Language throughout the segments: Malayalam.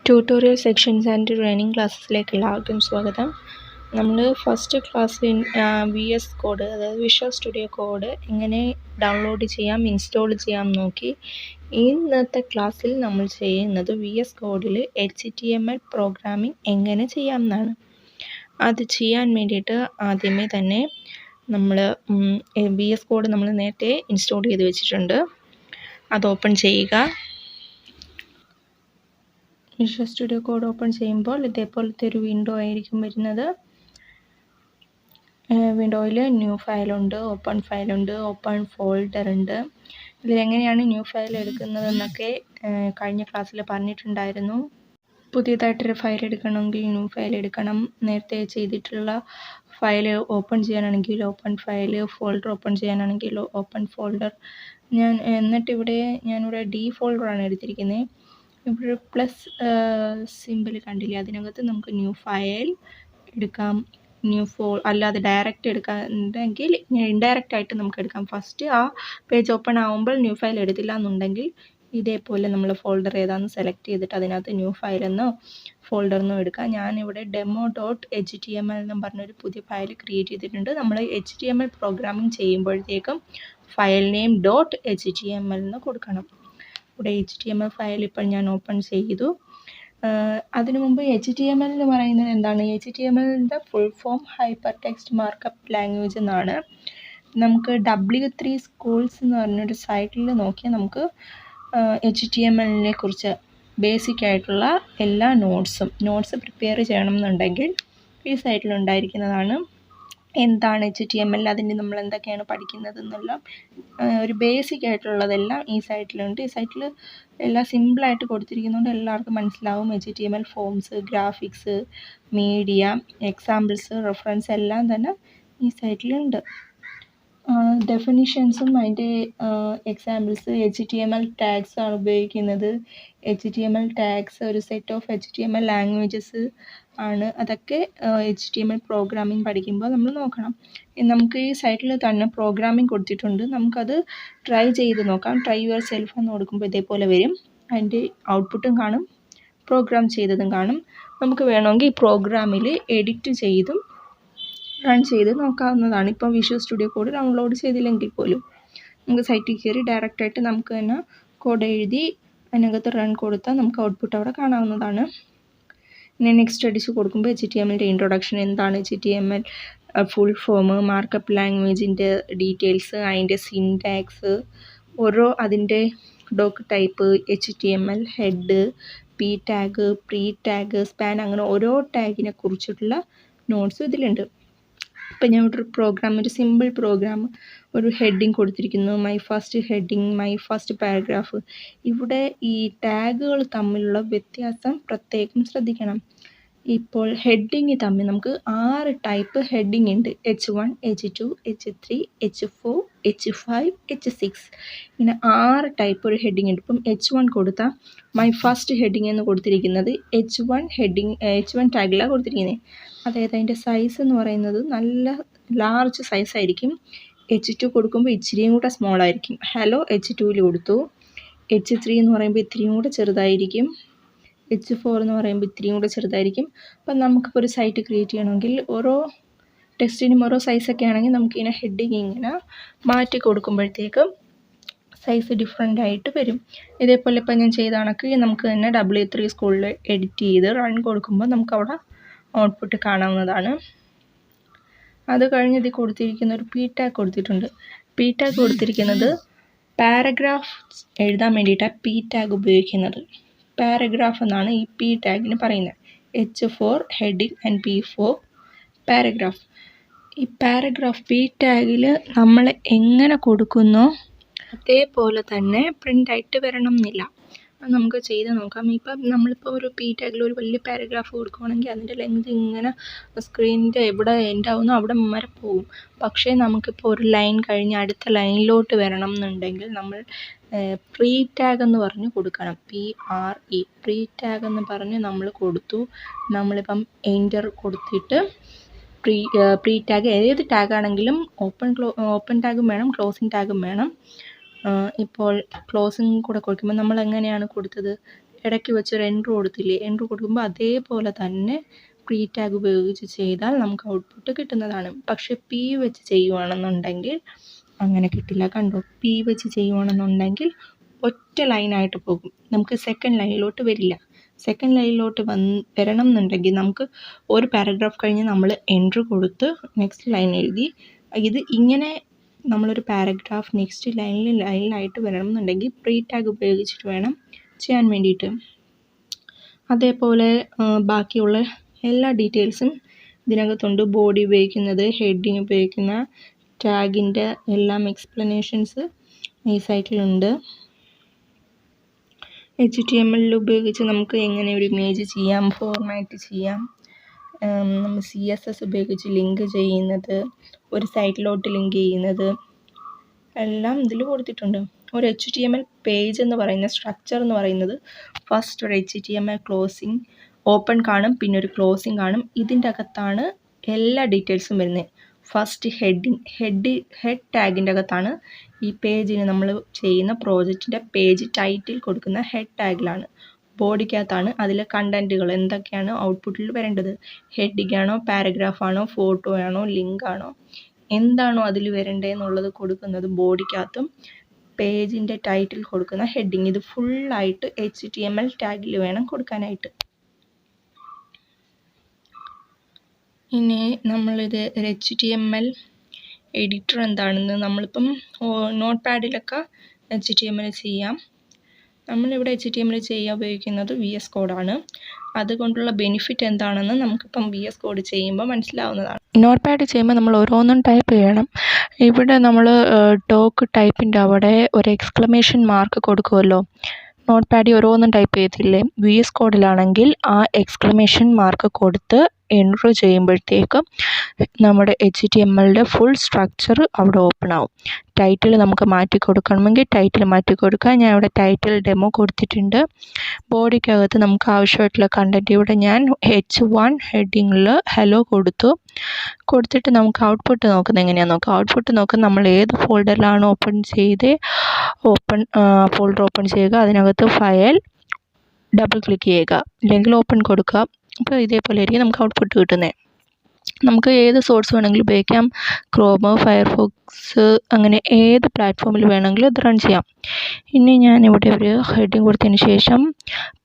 ട്യൂട്ടോറിയൽ സെക്ഷൻസ് ആൻഡ് ട്രെയിനിങ് ക്ലാസ്സിലേക്ക് എല്ലാവർക്കും സ്വാഗതം. നമ്മൾ ഫസ്റ്റ് ക്ലാസ്സിൽ VS കോഡ്, അതായത് വിഷ്വൽ സ്റ്റുഡിയോ കോഡ് എങ്ങനെ ഡൗൺലോഡ് ചെയ്യാം, ഇൻസ്റ്റാൾ ചെയ്യാം നോക്കി. ഇന്നത്തെ ക്ലാസ്സിൽ നമ്മൾ ചെയ്യുന്നത് VS കോഡിൽ HTML പ്രോഗ്രാമിംഗ് എങ്ങനെ ചെയ്യാം എന്നാണ്. അത് ചെയ്യാൻ വേണ്ടിയിട്ട് ആദ്യമേ തന്നെ നമ്മൾ VS കോഡ് നമ്മൾ നേരത്തെ ഇൻസ്റ്റാൾ ചെയ്ത് വെച്ചിട്ടുണ്ട്. അത് ഓപ്പൺ ചെയ്യുക. വിഷ്വൽ സ്റ്റുഡിയോ കോഡ് ഓപ്പൺ ചെയ്യുമ്പോൾ ഇതേപോലത്തെ ഒരു വിൻഡോ ആയിരിക്കും വരുന്നത്. വിൻഡോയിൽ ന്യൂ ഫയലുണ്ട്, ഓപ്പൺ ഫയലുണ്ട്, ഓപ്പൺ ഫോൾഡർ ഉണ്ട്. ഇതിലെങ്ങനെയാണ് ന്യൂ ഫയൽ എടുക്കുന്നതെന്നൊക്കെ കഴിഞ്ഞ ക്ലാസ്സിൽ പറഞ്ഞിട്ടുണ്ടായിരുന്നു. പുതിയതായിട്ടൊരു ഫയൽ എടുക്കണമെങ്കിൽ ന്യൂ ഫയൽ എടുക്കണം. നേരത്തെ ചെയ്തിട്ടുള്ള ഫയൽ ഓപ്പൺ ചെയ്യാനാണെങ്കിൽ ഓപ്പൺ ഫയൽ, ഫോൾഡർ ഓപ്പൺ ചെയ്യാനാണെങ്കിൽ ഓപ്പൺ ഫോൾഡർ. ഞാനിവിടെ ഡി ഫോൾഡറാണ് എടുത്തിരിക്കുന്നത്. ഇവിടെ പ്ലസ് സിമ്പിൾ കണ്ടില്ലേ, അതിനകത്ത് നമുക്ക് ന്യൂ ഫയൽ എടുക്കാം. അല്ലാതെ ഡയറക്റ്റ് എടുക്കാനുണ്ടെങ്കിൽ ഇൻഡയറക്റ്റ് ആയിട്ട് നമുക്ക് എടുക്കാം. ഫസ്റ്റ് ആ പേജ് ഓപ്പൺ ആകുമ്പോൾ ന്യൂ ഫയൽ എടുത്തില്ല എന്നുണ്ടെങ്കിൽ ഇതേപോലെ നമ്മൾ ഫോൾഡർ ഏതാണെന്ന് സെലക്ട് ചെയ്തിട്ട് അതിനകത്ത് ന്യൂ ഫയൽ എന്നോ ഫോൾഡർ എന്നോ എടുക്കാം. ഞാനിവിടെ demo.html എന്നും പറഞ്ഞൊരു പുതിയ ഫയൽ ക്രിയേറ്റ് ചെയ്തിട്ടുണ്ട്. നമ്മൾ HTML പ്രോഗ്രാമിംഗ് ചെയ്യുമ്പോഴത്തേക്കും ഫയൽ നെയിം .html എന്ന് കൊടുക്കണം. ഇവിടെ HTML ഫയൽ ഇപ്പോൾ ഞാൻ ഓപ്പൺ ചെയ്തു. അതിനു മുമ്പ് HTML എന്ന് പറയുന്നത് എന്താണ്? HTMLൻ്റെ full form hyper text markup language എന്നാണ്. നമുക്ക് W3 സ്കൂൾസ് എന്ന് പറഞ്ഞൊരു സൈറ്റിൽ നോക്കിയാൽ നമുക്ക് HTMLനെ കുറിച്ച് ബേസിക് ആയിട്ടുള്ള എല്ലാ നോട്ട്സ് പ്രിപ്പയർ ചെയ്യണം എന്നുണ്ടെങ്കിൽ ഈ സൈറ്റിൽ ഉണ്ടായിരിക്കുന്നതാണ്. എന്താണ് HTML, അതിന് നമ്മൾ എന്തൊക്കെയാണ് പഠിക്കുന്നത് എന്നെല്ലാം ഒരു ബേസിക് ആയിട്ടുള്ളതെല്ലാം ഈ സൈറ്റിലുണ്ട്. ഈ സൈറ്റിൽ എല്ലാം സിമ്പിളായിട്ട് കൊടുത്തിരിക്കുന്നതുകൊണ്ട് എല്ലാവർക്കും മനസ്സിലാവും. HTML forms, graphics, media, examples, reference എല്ലാം തന്നെ ഈ സൈറ്റിലുണ്ട്. ഡെഫിനിഷൻസും അതിൻ്റെ എക്സാമ്പിൾസ്, HTML ടാഗ്സ് ആണ് ഉപയോഗിക്കുന്നത്. HTML ടാഗ്സ് ഒരു സെറ്റ് ഓഫ് HTML ലാംഗ്വേജസ് ആണ്. അതൊക്കെ HTML പ്രോഗ്രാമിംഗ് പഠിക്കുമ്പോൾ നമ്മൾ നോക്കണം. നമുക്ക് ഈ സൈറ്റിൽ തന്നെ പ്രോഗ്രാമിംഗ് കൊടുത്തിട്ടുണ്ട്. നമുക്കത് ട്രൈ ചെയ്ത് നോക്കാം. ട്രൈ യുവർ സെൽഫ് എന്ന് കൊടുക്കുമ്പോൾ ഇതേപോലെ വരും. അതിൻ്റെ ഔട്ട്പുട്ടും കാണും, പ്രോഗ്രാം ചെയ്തതും കാണും. നമുക്ക് വേണമെങ്കിൽ ഈ പ്രോഗ്രാമിൽ എഡിറ്റ് ചെയ്തും റൺ ചെയ്ത് നോക്കാവുന്നതാണ്. ഇപ്പം വിഷ്വൽ സ്റ്റുഡിയോ കോഡ് ഡൗൺലോഡ് ചെയ്തില്ലെങ്കിൽ പോലും നമുക്ക് സൈറ്റിൽ കയറി ഡയറക്റ്റായിട്ട് നമുക്ക് തന്നെ കോഡ് എഴുതി അതിനകത്ത് റൺ കൊടുത്താൽ നമുക്ക് ഔട്ട്പുട്ട് അവിടെ കാണാവുന്നതാണ്. പിന്നെ നെക്സ്റ്റ് അടിച്ച് കൊടുക്കുമ്പോൾ HTMLൻ്റെ ഇൻട്രൊഡക്ഷൻ, എന്താണ് HTML, ഫുൾ ഫോം, മാർക്കപ്പ് ലാംഗ്വേജിൻ്റെ ഡീറ്റെയിൽസ്, അതിൻ്റെ സിൻടാക്സ്, ഓരോ അതിൻ്റെ doc type, HTML, head, P tag, pre tag, span, അങ്ങനെ ഓരോ ടാഗിനെ കുറിച്ചിട്ടുള്ള നോട്ട്സ് ഇതിലുണ്ട്. ഇപ്പം ഞാൻ ഇവിടെ ഒരു സിമ്പിൾ പ്രോഗ്രാം, ഒരു ഹെഡിങ് കൊടുത്തിരിക്കുന്നു. My first heading, my first paragraph. ഇവിടെ ഈ ടാഗുകൾ തമ്മിലുള്ള വ്യത്യാസം പ്രത്യേകം ശ്രദ്ധിക്കണം. ഇപ്പോൾ ഹെഡിങ് തമ്മിൽ നമുക്ക് 6 ടൈപ്പ് ഹെഡിങ് ഉണ്ട്. H1, H2, H3, H4, H5, H6, ഇങ്ങനെ 6 ടൈപ്പ് ഒരു ഹെഡിങ് ഉണ്ട്. ഇപ്പം H1 കൊടുത്താൽ മൈ ഫസ്റ്റ് ഹെഡിങ് എന്ന് കൊടുത്തിരിക്കുന്നത് H1 ടാഗിലാണ് കൊടുത്തിരിക്കുന്നത്. അതായത് അതിൻ്റെ സൈസ് എന്ന് പറയുന്നത് നല്ല ലാർജ് സൈസ് ആയിരിക്കും. H2 കൊടുക്കുമ്പോൾ ഇച്ചിരിയും കൂടെ സ്മോൾ ആയിരിക്കും. ഹലോ H2ൽ കൊടുത്തു. H3 എന്ന് പറയുമ്പോൾ ഇത്തിരിയും കൂടെ ചെറുതായിരിക്കും. H4 എന്ന് പറയുമ്പോൾ ഇത്തിരിയും കൂടെ ചെറുതായിരിക്കും. അപ്പം നമുക്കിപ്പോൾ ഒരു സൈറ്റ് ക്രിയേറ്റ് ചെയ്യണമെങ്കിൽ ഓരോ ടെക്സ്റ്റിനും ഓരോ സൈസൊക്കെ ആണെങ്കിൽ നമുക്കിങ്ങനെ ഹെഡിങ് ഇങ്ങനെ മാറ്റി കൊടുക്കുമ്പോഴത്തേക്കും സൈസ് ഡിഫറെൻ്റ് ആയിട്ട് വരും. ഇതേപോലെ ഇപ്പം ഞാൻ ചെയ്ത കണക്ക് നമുക്ക് തന്നെ W3 സ്കൂളിൽ എഡിറ്റ് ചെയ്ത് റൺ കൊടുക്കുമ്പോൾ നമുക്കവിടെ ഔട്ട്പുട്ട് കാണാവുന്നതാണ്. അത് കഴിഞ്ഞ് ഇതിൽ കൊടുത്തിരിക്കുന്ന ഒരു പി ടാഗ് കൊടുത്തിട്ടുണ്ട്. പി ടാഗ് കൊടുത്തിരിക്കുന്നത് പാരഗ്രാഫ് എഴുതാൻ വേണ്ടിയിട്ടാണ് പി ടാഗ് ഉപയോഗിക്കുന്നത്. പാരഗ്രാഫ് എന്നാണ് ഈ പി ടാഗിന് പറയുന്നത്. H4 heading and P4 paragraph. ഈ പാരഗ്രാഫ് പി ടാഗിൽ നമ്മൾ എങ്ങനെ കൊടുക്കുന്നോ അതേപോലെ തന്നെ പ്രിൻ്റായിട്ട് വരണം എന്നില്ല. അത് നമുക്ക് ചെയ്ത് നോക്കാം. നമ്മളിപ്പോൾ ഒരു പി ടാഗിൽ ഒരു വലിയ പാരഗ്രാഫ് കൊടുക്കുകയാണെങ്കിൽ അതിൻ്റെ ലെങ്ത് ഇങ്ങനെ സ്ക്രീനിൻ്റെ എവിടെ എൻഡ് ആവുന്നോ അവിടെ വരെ പോകും. പക്ഷേ നമുക്കിപ്പോൾ ഒരു ലൈൻ കഴിഞ്ഞ് അടുത്ത ലൈനിലോട്ട് വരണം എന്നുണ്ടെങ്കിൽ നമ്മൾ പ്രീ ടാഗ് എന്ന് പറഞ്ഞ് കൊടുക്കണം. PRE പ്രീ ടാഗ് എന്ന് പറഞ്ഞ് നമ്മൾ കൊടുത്തു. നമ്മളിപ്പം എൻ്റർ കൊടുത്തിട്ട് പ്രീ ടാഗ് ഏത് ടാഗാണെങ്കിലും ഓപ്പൺ ടാഗും വേണം, ക്ലോസിങ് ടാഗും വേണം. ഇപ്പോൾ ക്ലോസിങ് കൂടെ കൊടുക്കുമ്പോൾ നമ്മൾ എങ്ങനെയാണ് കൊടുത്തത്? ഇടയ്ക്ക് വെച്ചൊരു എൻട്രി കൊടുത്തില്ലേ, എൻട്രി കൊടുക്കുമ്പോൾ അതേപോലെ തന്നെ പ്രീ ടാഗ് ഉപയോഗിച്ച് ചെയ്താൽ നമുക്ക് ഔട്ട്പുട്ട് കിട്ടുന്നതാണ്. പക്ഷെ പി വെച്ച് ചെയ്യുവാണെന്നുണ്ടെങ്കിൽ അങ്ങനെ കിട്ടില്ല. കണ്ടോ, പി വെച്ച് ചെയ്യുവാണെന്നുണ്ടെങ്കിൽ ഒറ്റ ലൈനായിട്ട് പോകും, നമുക്ക് സെക്കൻഡ് ലൈനിലോട്ട് വരില്ല. സെക്കൻഡ് ലൈനിലോട്ട് വരണം എന്നുണ്ടെങ്കിൽ നമുക്ക് ഒരു പാരഗ്രാഫ് കഴിഞ്ഞ് നമ്മൾ എൻട്രി കൊടുത്ത് നെക്സ്റ്റ് ലൈൻ എഴുതി, ഇത് ഇങ്ങനെ നമ്മളൊരു പാരഗ്രാഫ് നെക്സ്റ്റ് ലൈനിലായിട്ട് വരണം എന്നുണ്ടെങ്കിൽ പ്രീ ടാഗ് ഉപയോഗിച്ചിട്ട് വേണം ചെയ്യാൻ വേണ്ടിയിട്ട്. അതേപോലെ ബാക്കിയുള്ള എല്ലാ ഡീറ്റെയിൽസും ഇതിനകത്തുണ്ട്. ബോഡി ഉപയോഗിക്കുന്നത്, ഹെഡിങ് ഉപയോഗിക്കുന്ന, ടാഗിൻ്റെ എല്ലാം എക്സ്പ്ലനേഷൻസ് ഈ സൈറ്റിലുണ്ട്. HTML ഉപയോഗിച്ച് നമുക്ക് എങ്ങനെ ഒരു ഇമേജ് ചെയ്യാം, ഫോർമാറ്റ് ചെയ്യാം, നമ്മൾ CSS ഉപയോഗിച്ച് ലിങ്ക് ചെയ്യുന്നത്, ഒരു സൈറ്റിലോട്ട് ലിങ്ക് ചെയ്യുന്നത് എല്ലാം ഇതിൽ കൊടുത്തിട്ടുണ്ട്. ഒരു HTML പേജ് എന്ന് പറയുന്ന സ്ട്രക്ചർ എന്ന് പറയുന്നത് ഫസ്റ്റ് ഒരു HTML ക്ലോസിങ് ഓപ്പൺ കാണും, പിന്നെ ഒരു ക്ലോസിങ് കാണും. ഇതിൻ്റെ അകത്താണ് എല്ലാ ഡീറ്റെയിൽസും വരുന്നത്. ഫസ്റ്റ് ഹെഡ് ടാഗിൻ്റെ അകത്താണ് ഈ പേജിന് നമ്മൾ ചെയ്യുന്ന പ്രോജക്റ്റിൻ്റെ പേജ് ടൈറ്റിൽ കൊടുക്കുന്ന ഹെഡ് ടാഗിലാണ്. ബോഡിക്കകത്താണ് അതിലെ കണ്ടൻറ്റുകൾ എന്തൊക്കെയാണ് ഔട്ട്പുട്ടിൽ വരേണ്ടത്. ഹെഡിങ് ആണോ, പാരഗ്രാഫ് ആണോ, ഫോട്ടോ ആണോ, ലിങ്ക് ആണോ, എന്താണോ അതിൽ വരേണ്ടതെന്നുള്ളത് കൊടുക്കുന്നത് ബോഡിക്കകത്തും. പേജിൻ്റെ ടൈറ്റിൽ കൊടുക്കുന്ന ഹെഡിങ്, ഇത് ഫുള്ളായിട്ട് HTML ടാഗിൽ വേണം കൊടുക്കാനായിട്ട്. ഇനി നമ്മളിത് ഒരു HTML എഡിറ്റർ എന്താണെന്ന് നമ്മളിപ്പം നോട്ട് പാഡിലൊക്കെ HTML ചെയ്യാം. നമ്മളിവിടെ HTML ചെയ്യാൻ ഉപയോഗിക്കുന്നത് VS കോഡാണ്. അതുകൊണ്ടുള്ള ബെനിഫിറ്റ് എന്താണെന്ന് നമുക്കിപ്പം VS കോഡ് ചെയ്യുമ്പോൾ മനസ്സിലാവുന്നതാണ്. നോട്ട് പാഡ് ചെയ്യുമ്പോൾ നമ്മൾ ഓരോന്നും ടൈപ്പ് ചെയ്യണം. ഇവിടെ നമ്മൾ ടോക്ക് ടൈപ്പിൻ്റെ അവിടെ ഒരു എക്സ്ക്ലമേഷൻ മാർക്ക് കൊടുക്കുമല്ലോ. നോട്ട് പാഡിൽ ഓരോന്നും ടൈപ്പ് ചെയ്തില്ലേ, VS കോഡിലാണെങ്കിൽ ആ എക്സ്ക്ലമേഷൻ മാർക്ക് കൊടുത്ത് എൻട്രി ചെയ്യുമ്പോഴത്തേക്കും നമ്മുടെ HTMLയുടെ ഫുൾ സ്ട്രക്ചർ അവിടെ ഓപ്പൺ ആവും. ടൈറ്റിൽ നമുക്ക് മാറ്റി കൊടുക്കണമെങ്കിൽ ടൈറ്റിൽ മാറ്റി കൊടുക്കാം. ഞാൻ ഇവിടെ ടൈറ്റിൽ ഡെമോ കൊടുത്തിട്ടുണ്ട്. ബോഡിക്കകത്ത് നമുക്ക് ആവശ്യമായിട്ടുള്ള കണ്ടൻറ്റ് ഇവിടെ ഞാൻ H1 ഹെഡിങ്ങിൽ ഹലോ കൊടുത്തിട്ട് നമുക്ക് ഔട്ട്പുട്ട് നോക്കുന്നത് എങ്ങനെയാണെന്ന് നോക്കാം. ഔട്ട്പുട്ട് നോക്കാൻ നമ്മൾ ഏത് ഫോൾഡറിലാണ് ഫോൾഡർ ഓപ്പൺ ചെയ്യുക, അതിനകത്ത് ഫയൽ ഡബിൾ ക്ലിക്ക് ചെയ്യുക, അല്ലെങ്കിൽ ഓപ്പൺ കൊടുക്കുക. അപ്പോൾ ഇതേപോലെ ആയിരിക്കും നമുക്ക് ഔട്ട്പുട്ട് കിട്ടുന്നത്. നമുക്ക് ഏത് സോഴ്സ് വേണമെങ്കിലും ഉപയോഗിക്കാം, ക്രോം, ഫയർഫോക്സ്, അങ്ങനെ ഏത് പ്ലാറ്റ്ഫോമിൽ വേണമെങ്കിലും ഇത് റൺ ചെയ്യാം. ഇനി ഞാനിവിടെ ഒരു ഹെഡിങ് കൊടുത്തതിന് ശേഷം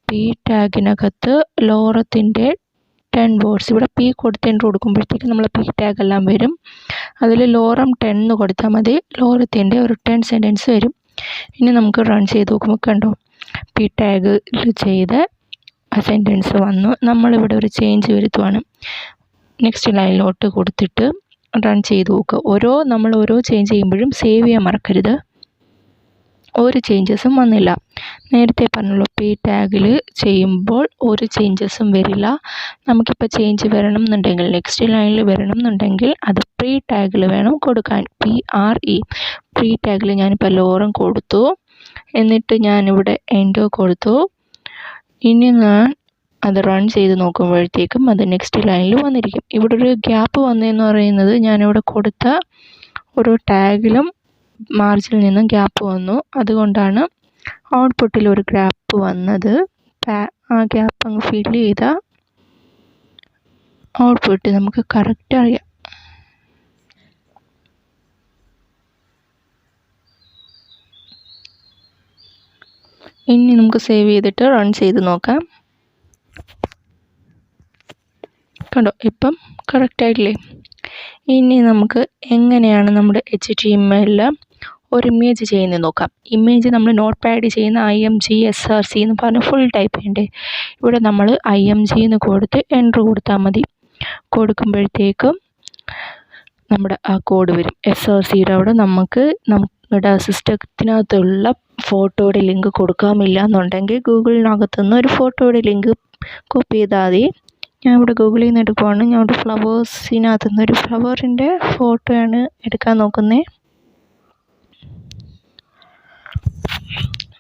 പി ടാഗിനകത്ത് ലോറത്തിൻ്റെ 10 വേർഡ്സ്, ഇവിടെ പി കൊടുത്ത് എൻട്രി കൊടുക്കുമ്പോഴത്തേക്ക് നമ്മൾ പി ടാഗ് എല്ലാം വരും. അതിൽ ലോറം 10 എന്ന് കൊടുത്താൽ മതി, ലോറത്തിൻ്റെ ഒരു 10 സെൻറ്റൻസ് വരും. ഇനി നമുക്ക് റൺ ചെയ്ത് നോക്കുമ്പോൾ കണ്ടോ, പി ടാഗ് ചെയ്ത് ആ സെൻറ്റൻസ് വന്നു. നമ്മളിവിടെ ഒരു ചേഞ്ച് വരുത്തുവാണ്. നെക്സ്റ്റ് ലൈനിലോട്ട് കൊടുത്തിട്ട് റൺ ചെയ്ത് നോക്കുക. നമ്മൾ ഓരോ ചേഞ്ച് ചെയ്യുമ്പോഴും സേവ് ചെയ്യാൻ മറക്കരുത്. ഒരു ചേഞ്ചസും വന്നില്ല. നേരത്തെ പറഞ്ഞല്ലോ, പി ടാഗിൽ ചെയ്യുമ്പോൾ ഒരു ചേഞ്ചസും വരില്ല. നമുക്കിപ്പോൾ ചേഞ്ച് വരണം എന്നുണ്ടെങ്കിൽ, നെക്സ്റ്റ് ലൈനിൽ വരണം എന്നുണ്ടെങ്കിൽ അത് പ്രീ ടാഗിൽ വേണം കൊടുക്കാൻ. PRE പ്രീ ടാഗിൽ ഞാനിപ്പോൾ ലോറം കൊടുത്തു, എന്നിട്ട് ഞാനിവിടെ എൻഡോ കൊടുത്തു. ഇനി ഞാൻ അത് റൺ ചെയ്ത് നോക്കുമ്പോഴത്തേക്കും അത് നെക്സ്റ്റ് ലൈനിൽ വന്നിരിക്കും. ഇവിടെ ഒരു ഗ്യാപ്പ് വന്നതെന്ന് പറയുന്നത് ഞാനിവിടെ കൊടുത്ത ഒരു ടാഗിലും മാർജിനിൽ നിന്നും ഗ്യാപ്പ് വന്നു. അതുകൊണ്ടാണ് ഔട്ട്പുട്ടിൽ ഒരു ഗ്യാപ്പ് വന്നത്. ആ ഗ്യാപ്പ് അങ്ങ് ഫില്ല് ചെയ്ത ഔട്ട്പുട്ട് നമുക്ക് കറക്റ്റ് അറിയാം. ഇനി നമുക്ക് സേവ് ചെയ്തിട്ട് റൺ ചെയ്ത് നോക്കാം. കണ്ടോ, ഇപ്പം കറക്റ്റായിട്ടില്ലേ. ഇനി നമുക്ക് എങ്ങനെയാണ് നമ്മുടെ HTML ഒരു ഇമേജ് ചെയ്യുന്നത് നോക്കാം. ഇമേജ് നമ്മൾ നോട്ട് പാഡ് ചെയ്യുന്ന IMG SRC എന്ന് പറഞ്ഞ് ഫുൾ ടൈപ്പ് ചെയ്യണ്ടേ. ഇവിടെ നമ്മൾ IMG എന്ന് കൊടുത്ത് എൻട്രി കൊടുത്താൽ മതി. കൊടുക്കുമ്പോഴത്തേക്കും നമ്മുടെ ആ കോഡ് വരും. SRCയുടെ അവിടെ നമ്മുടെ സിസ്റ്റത്തിനകത്തുള്ള ഫോട്ടോയുടെ ലിങ്ക് കൊടുക്കാമില്ല എന്നുണ്ടെങ്കിൽ ഗൂഗിളിനകത്തുനിന്ന് ഒരു ഫോട്ടോയുടെ ലിങ്ക് കോപ്പി ചെയ്താൽ മതി. ഞാൻ ഇവിടെ ഗൂഗിളിൽ നിന്ന് എടുക്കുവാണ്. ഞാൻ ഇവിടെ ഫ്ലവേഴ്സിനകത്തു നിന്ന് ഒരു ഫ്ലവറിൻ്റെ ഫോട്ടോയാണ് എടുക്കാൻ നോക്കുന്നത്.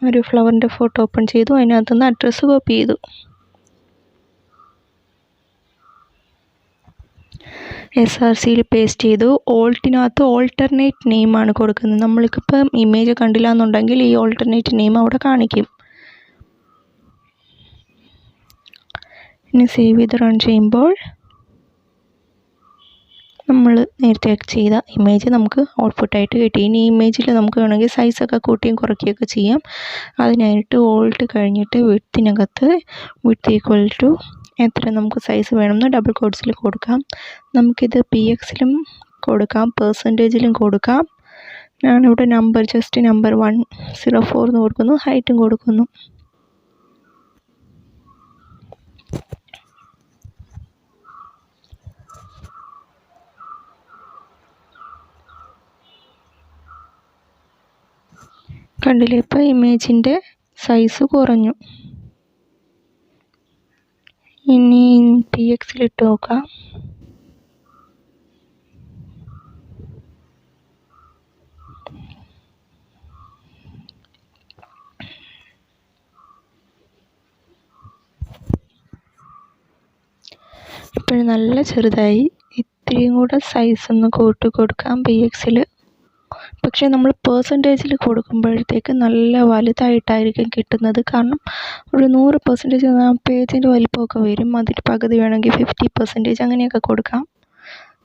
ഒരു ഫ്ലവറിൻ്റെ ഫോട്ടോ ഓപ്പൺ ചെയ്തു, അതിനകത്തു നിന്ന് അഡ്രസ്സ് കോപ്പി ചെയ്തു. SRCയിൽ പേസ്റ്റ് ചെയ്തു. ഓൾട്ടിനകത്ത് ഓൾട്ടർനേറ്റ് നെയിമാണ് കൊടുക്കുന്നത്. നമ്മൾക്കിപ്പം ഇമേജ് കണ്ടില്ല എന്നുണ്ടെങ്കിൽ ഈ ഓൾട്ടർനേറ്റ് നെയിം അവിടെ കാണിക്കും. ഇനി സേവ് ചെയ്ത് റൺ ചെയ്യുമ്പോൾ നമ്മൾ നേരത്തെ ചെയ്ത ഇമേജ് നമുക്ക് ഔട്ട്പുട്ടായിട്ട് കിട്ടി. ഇനി ഈ ഇമേജിൽ നമുക്ക് വേണമെങ്കിൽ സൈസൊക്കെ കൂട്ടിയും കുറയ്ക്കുകയൊക്കെ ചെയ്യാം. അതിനായിട്ട് ഓൾട്ട് കഴിഞ്ഞിട്ട് വിഡ്ത്തിനകത്ത് വിഡ്ത്ത് ഈക്വൽ ടു എത്ര നമുക്ക് സൈസ് വേണമെന്ന് ഡബിൾ കോട്ട്സിൽ കൊടുക്കാം. നമുക്കിത് PXലും കൊടുക്കാം, പെർസെൻറ്റേജിലും കൊടുക്കാം. ഞാനിവിടെ ജസ്റ്റ് നമ്പർ 104 എന്ന് കൊടുക്കുന്നു, ഹൈറ്റും കൊടുക്കുന്നു. കണ്ടില്ലേ, ഇപ്പോൾ ഇമേജിൻ്റെ സൈസ് കുറഞ്ഞു. ഇനി PXലിട്ട് നോക്കാം. ഇപ്പോഴും നല്ല ചെറുതായി. ഇത്തിരിയും കൂടെ സൈസ് ഒന്ന് കൂട്ടി കൊടുക്കാം PXൽ. പക്ഷേ നമ്മൾ പെർസെൻറ്റേജിൽ കൊടുക്കുമ്പോഴത്തേക്ക് നല്ല വലുതായിട്ടായിരിക്കും കിട്ടുന്നത്. കാരണം ഒരു 100% പേജിൻ്റെ വലിപ്പമൊക്കെ വരും. അതിൽ പകുതി വേണമെങ്കിൽ 50% അങ്ങനെയൊക്കെ കൊടുക്കാം.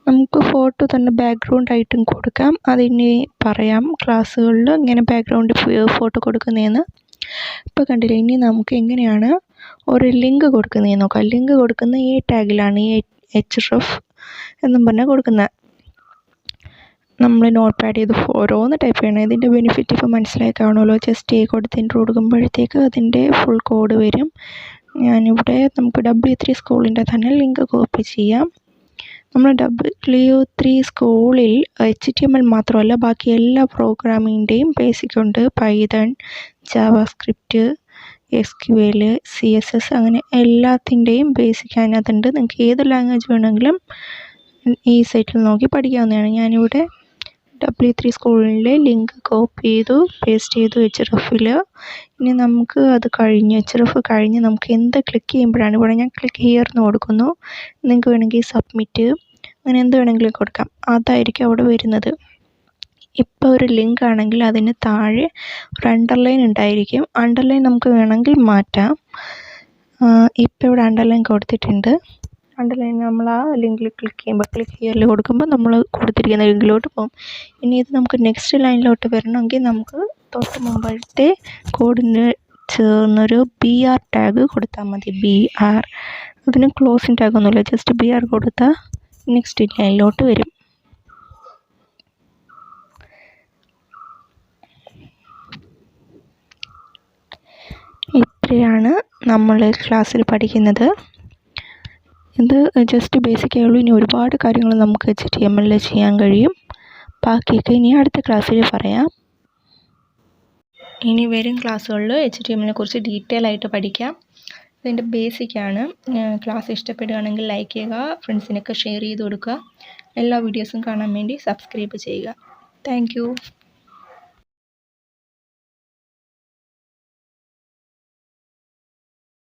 നമുക്ക് ഫോട്ടോ തന്നെ ബാക്ക്ഗ്രൗണ്ടായിട്ടും കൊടുക്കാം. അതിനി പറയാം ക്ലാസ്സുകളിൽ ഇങ്ങനെ ബാക്ക്ഗ്രൗണ്ട് ഫോട്ടോ കൊടുക്കുന്നതെന്ന്. ഇപ്പോൾ കണ്ടില്ലേ, ഇനി നമുക്ക് എങ്ങനെയാണ് ഒരു ലിങ്ക് കൊടുക്കുന്നതെന്ന് നോക്കാം. ലിങ്ക് കൊടുക്കുന്ന ഈ ടാഗിലാണ്, ഈ href എന്നും പറഞ്ഞാൽ കൊടുക്കുന്നത്. നമ്മൾ നോട്ട് പാഡ് ചെയ്ത് ഓരോന്ന് ടൈപ്പ് ചെയ്യണം. ഇതിൻ്റെ ബെനിഫിറ്റ് ഇപ്പോൾ മനസ്സിലായി കാണുമല്ലോ. ജസ്റ്റ് കൊടുത്ത് ഇൻട്രോ കൊടുക്കുമ്പോഴത്തേക്ക് അതിൻ്റെ ഫുൾ കോഡ് വരും. ഞാനിവിടെ നമുക്ക് W3 സ്കൂളിൻ്റെ തന്നെ ലിങ്ക് കോപ്പി ചെയ്യാം. നമ്മൾ W3 സ്കൂളിൽ HTML മാത്രമല്ല ബാക്കി എല്ലാ പ്രോഗ്രാമിൻ്റെയും ബേസിക് ഉണ്ട്. പൈതൺ, ജാവാസ്ക്രിപ്റ്റ്, SQL, CSS അങ്ങനെ എല്ലാത്തിൻ്റെയും ബേസിക് അതിനകത്തുണ്ട്. നിങ്ങൾക്ക് ഏത് ലാംഗ്വേജ് വേണമെങ്കിലും ഈ സൈറ്റിൽ നോക്കി പഠിക്കാവുന്നതാണ്. ഞാനിവിടെ W3 സ്കൂളിലെ ലിങ്ക് കോപ്പി ചെയ്തു, പേസ്റ്റ് ചെയ്തു hrefൽ. ഇനി നമുക്ക് അത് കഴിഞ്ഞ് href കഴിഞ്ഞ് നമുക്ക് എന്ത് ക്ലിക്ക് ചെയ്യുമ്പോഴാണ്, ഇവിടെ ഞാൻ ക്ലിക്ക് ഹിയർ എന്ന് കൊടുക്കുന്നു. നിങ്ങൾക്ക് വേണമെങ്കിൽ സബ്മിറ്റ് അങ്ങനെ എന്ത് വേണമെങ്കിലും കൊടുക്കാം. അതായിരിക്കും അവിടെ വരുന്നത്. ഇപ്പോൾ ഒരു ലിങ്ക് ആണെങ്കിൽ അതിന് താഴെ ഒരു അണ്ടർലൈൻ ഉണ്ടായിരിക്കും. അണ്ടർലൈൻ നമുക്ക് വേണമെങ്കിൽ മാറ്റാം. ഇപ്പോൾ ഇവിടെ അണ്ടർലൈൻ കൊടുത്തിട്ടുണ്ട്. അണ്ടർലൈൻ നമ്മൾ ആ ലിങ്കിൽ ക്ലിക്ക് ഹിയറിൽ കൊടുക്കുമ്പോൾ നമ്മൾ കൊടുത്തിരിക്കുന്ന ലിങ്കിലോട്ട് പോകും. ഇനി ഇത് നമുക്ക് നെക്സ്റ്റ് ലൈനിലോട്ട് വരണമെങ്കിൽ നമുക്ക് തൊട്ട് മുമ്പത്തെ കോഡിന് ചേർന്നൊരു BR ടാഗ് കൊടുത്താൽ മതി. BR, അതിന് ക്ലോസിങ് ടാഗ് ഒന്നുമില്ല, ജസ്റ്റ് BR കൊടുത്താൽ നെക്സ്റ്റ് ലൈനിലോട്ട് വരും. ഇത്രയാണ് നമ്മൾ ക്ലാസ്സിൽ പഠിക്കുന്നത്. ഇത് ജസ്റ്റ് ബേസിക്കേ ഉള്ളൂ. ഇനി ഒരുപാട് കാര്യങ്ങൾ നമുക്ക് HTML ചെയ്യാൻ കഴിയും. ബാക്കിയൊക്കെ ഇനി അടുത്ത ക്ലാസ്സിൽ പറയാം. ഇനി വരും ക്ലാസ്സുകളിൽ HTML കുറിച്ച് ഡീറ്റെയിൽ ആയിട്ട് പഠിക്കാം. ഇതിൻ്റെ ബേസിക്കാണ്. ക്ലാസ് ഇഷ്ടപ്പെടുകയാണെങ്കിൽ ലൈക്ക് ചെയ്യുക, ഫ്രണ്ട്സിനൊക്കെ ഷെയർ ചെയ്ത് കൊടുക്കുക. എല്ലാ വീഡിയോസും കാണാൻ വേണ്ടി സബ്സ്ക്രൈബ് ചെയ്യുക. താങ്ക്